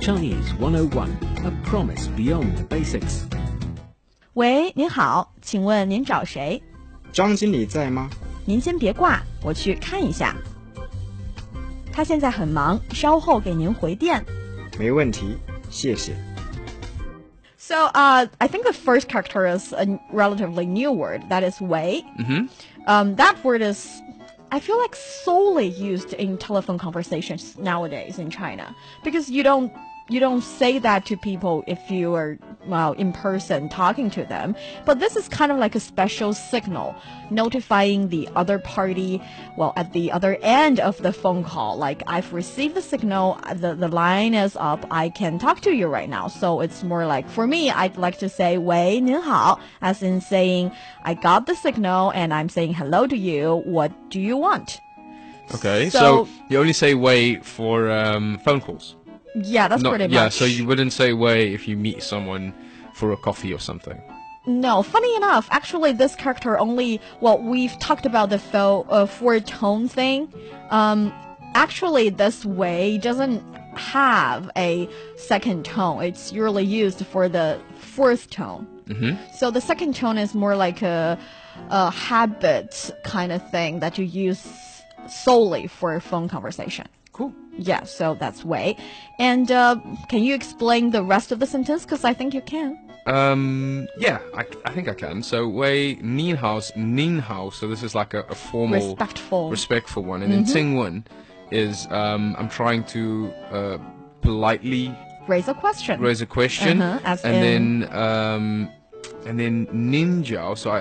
Chinese 101, a promise beyond the basics. 喂，您好，请问您找谁？张经理在吗？您先别挂，我去看一下。他现在很忙，稍后给您回电。没问题，谢谢。So, I think the first character is a relatively new word. That is 喂. That word is, I feel like, solely used in telephone conversations nowadays in China, because you don't say that to people if you are, well, in person talking to them. But this is kind of like a special signal notifying the other party, well, at the other end of the phone call. Like, I've received the signal, the line is up, I can talk to you right now. So it's more like, for me, I'd like to say, 喂，您好, as in saying, I got the signal and I'm saying hello to you. What do you want? Okay, so you only say 喂 for phone calls. Yeah, that's pretty much. Yeah, so you wouldn't say 喂 if you meet someone for a coffee or something. No, funny enough, actually this character only, well, we've talked about the four-tone thing. Actually, this way doesn't have a second tone. It's usually used for the fourth tone. So the second tone is more like a habit kind of thing that you use solely for phone conversation. Cool. Yeah, so that's 喂. And can you explain the rest of the sentence? Because I think you can. Yeah, I think I can. So 喂 Nínhǎo, so this is like a formal, respectful one. And then 请问 is I'm trying to politely raise a question. And then Nínhǎo, so I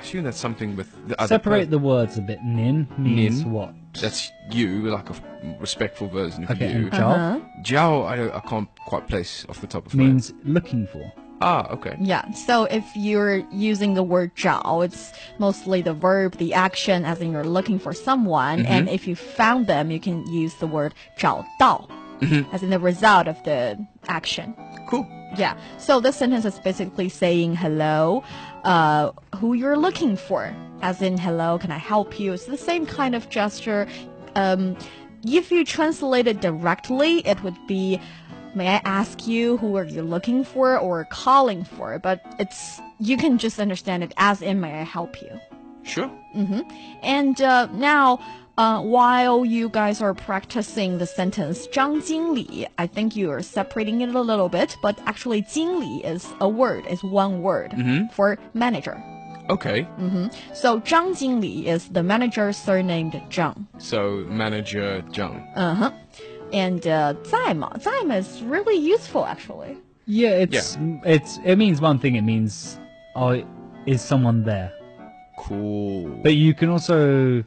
assume that's something with the other. Separate the words a bit. Nin means what? That's you, like a respectful version of you. And zhǎo? Zhǎo, I can't quite place off the top of my head. Means looking for. Ah, okay. Yeah, so if you're using the word 找, it's mostly the verb, the action, as in you're looking for someone. And if you found them, you can use the word 找到, as in the result of the action. Cool. Yeah, so this sentence is basically saying hello, who you're looking for, as in hello, can I help you? It's the same kind of gesture. If you translate it directly, it would be, may I ask you, who are you looking for or calling for? But you can just understand it as in, may I help you? Sure. And now, while you guys are practicing the sentence 张经理, I think you are separating it a little bit, but actually 经理 is a word, is one word for manager. Okay. So 张经理 is the manager surnamed Zhang. So manager Zhang. And 在吗? 在吗 is really useful actually. Yeah, it means one thing. It means, is someone there? Cool. But you can also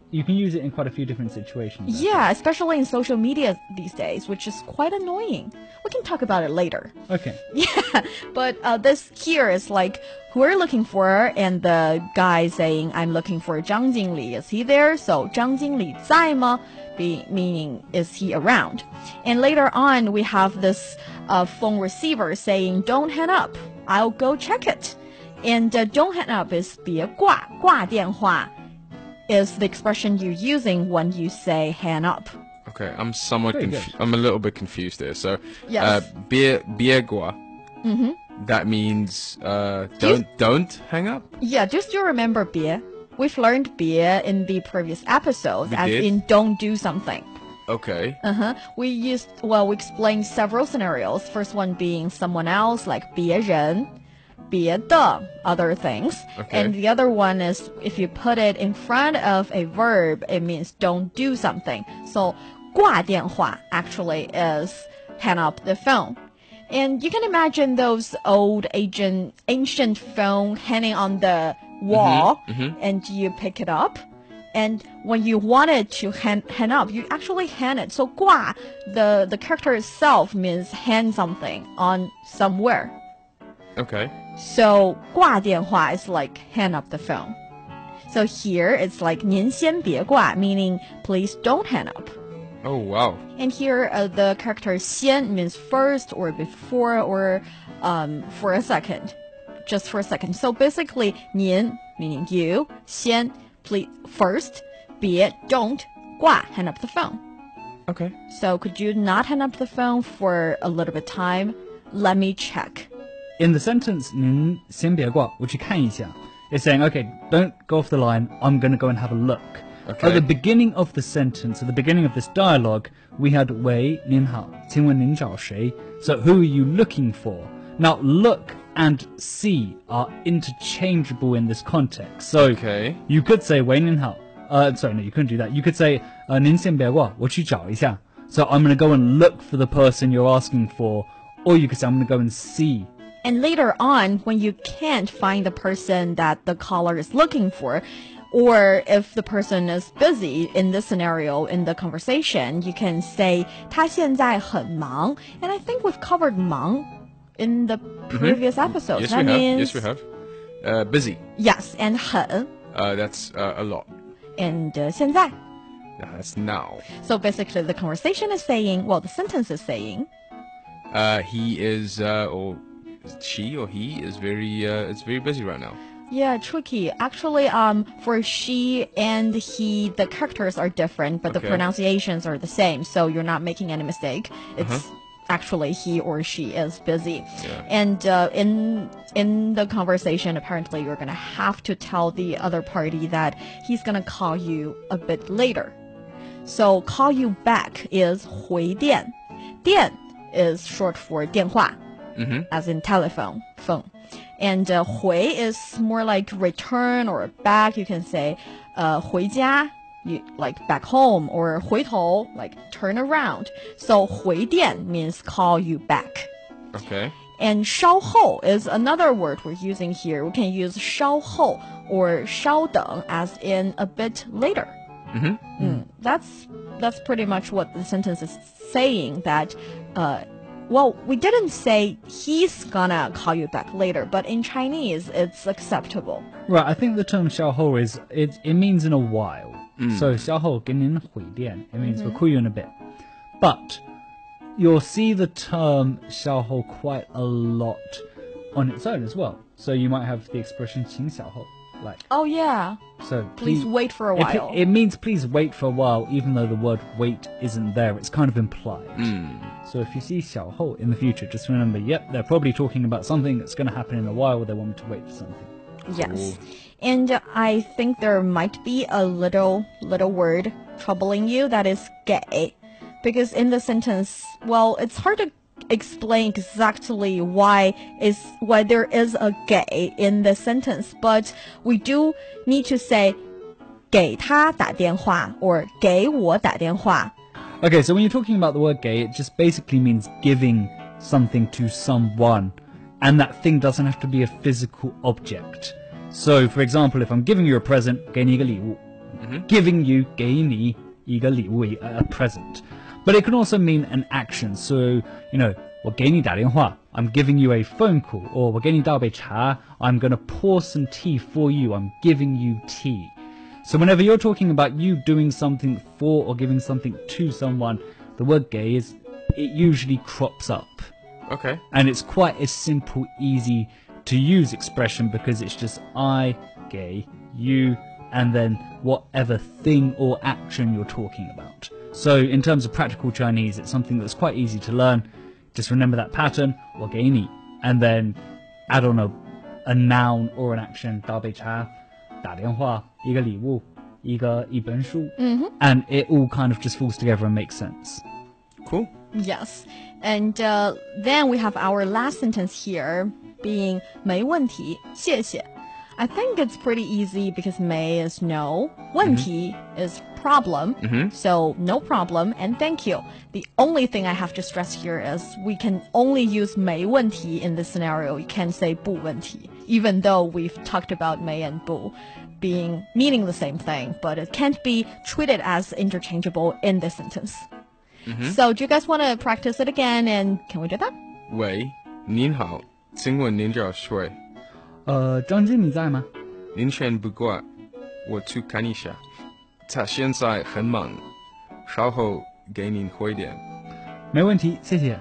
use it in quite a few different situations. Yeah, especially in social media these days, which is quite annoying. We can talk about it later. Okay. Yeah, but this here is like, who are you looking for? And the guy saying, I'm looking for Zhang Jinglǐ. Is he there? So 张经理在吗? Meaning, is he around? And later on, we have this phone receiver saying, don't hang up. I'll go check it. And don't hang up is 别挂, 挂电话 is the expression you're using when you say hang up. Okay, I'm somewhat I'm a little bit confused there. So, yes. 别挂, that means don't hang up? Yeah, just you remember 别. We've learned 别 in the previous episodes, in don't do something. Okay. We explained several scenarios. First one being someone else, like 别人, 别的, other things. Okay. And the other one is if you put it in front of a verb, it means don't do something. So 挂电话 actually is hang up the phone. And you can imagine those old ancient phone hanging on the wall, and you pick it up. And when you wanted to hang up, you actually hang it. So 挂, the character itself means hang something on somewhere. Okay. So 挂电话 is like hang up the phone. So here it's like 您先别挂, meaning please don't hang up. Oh, wow. And here the character 先 means first or before or for a second. Just for a second. So basically 您 meaning you, 先 please first, 别 don't, 挂 hang up the phone. Okay. So could you not hang up the phone for a little bit time? Let me check. In the sentence, 您先别挂，我去看一下, it's saying, okay, don't go off the line. I'm going to go and have a look. Okay. At the beginning of the sentence, at the beginning of this dialogue, we had 喂，您好，请问您找谁? So who are you looking for? Now, look and see are interchangeable in this context. So you could say 喂，您好. Sorry, no, you couldn't do that. You could say 您先别挂，我去找一下. So I'm going to go and look for the person you're asking for, or you could say I'm going to go and see. And later on, when you can't find the person that the caller is looking for, or if the person is busy in this scenario in the conversation, you can say 他现在很忙. And I think we've covered 忙 in the previous episodes. Yes, that we have. means, Yes, we have. Busy. Yes, and 很. That's a lot. And 现在. That's now. So basically the conversation is saying, well, the sentence is saying, he is, or she or he is it's very busy right now. Yeah, tricky. Actually, for she and he, the characters are different, but the pronunciations are the same, so you're not making any mistake. It's actually he or she is busy. Yeah. And in the conversation, apparently you're going to have to tell the other party that he's going to call you a bit later. So call you back is 回电. 电 is short for 电话, as in telephone, phone. And 回 is more like return or back. You can say 回家, like back home, or 回头, like turn around. So 回电 means call you back. Okay. And 稍后 is another word we're using here. We can use 稍后 or 稍等 as in a bit later. That's pretty much what the sentence is saying, that well, we didn't say he's gonna call you back later, but in Chinese, it's acceptable. Right, I think the term 稍后 is, it means in a while. So 稍后给您回电, it means we'll call you in a bit. But you'll see the term 稍后 quite a lot on its own as well. So you might have the expression 请小后, like. Oh, yeah. So please wait for a while. It means please wait for a while, even though the word wait isn't there. It's kind of implied. So if you see 小后 in the future, just remember, yep, they're probably talking about something that's going to happen in a while, or they want me to wait for something. Yes. And I think there might be a little word troubling you, that is 给. Because in the sentence, well, it's hard to explain exactly why there is a 给 in the sentence, but we do need to say 给他打电话 or 给我打电话. Okay, so when you're talking about the word 给, it just basically means giving something to someone, and that thing doesn't have to be a physical object. So, for example, if I'm giving you a present, 给你一个礼物, giving you 给你一个礼物, a present. But it can also mean an action. So, you know, 我给你打电话, I'm giving you a phone call. Or 我给你倒杯茶, I'm going to pour some tea for you. I'm giving you tea. So whenever you're talking about you doing something for or giving something to someone, the word 给 it usually crops up. Okay. And it's quite a simple, easy to use expression because it's just I, 给, you, and then whatever thing or action you're talking about. So in terms of practical Chinese, it's something that's quite easy to learn. Just remember that pattern, 我给你, and then add on a noun or an action, 倒杯茶, 打电话, 一个礼物, 一本书, and it all kind of just falls together and makes sense. Cool. Yes. And then we have our last sentence here being 没问题, 谢谢. I think it's pretty easy because 没 is no, 问题 is problem, so no problem and thank you. The only thing I have to stress here is we can only use 没问题 in this scenario. You can't say 不问题, even though we've talked about 没 and 不 meaning the same thing, but it can't be treated as interchangeable in this sentence. So do you guys want to practice it again, and can we do that? 喂，您好，请问您找谁？张经理在吗？您先别挂，我去看一下。他现在很忙，稍后给您回电。没问题，谢谢。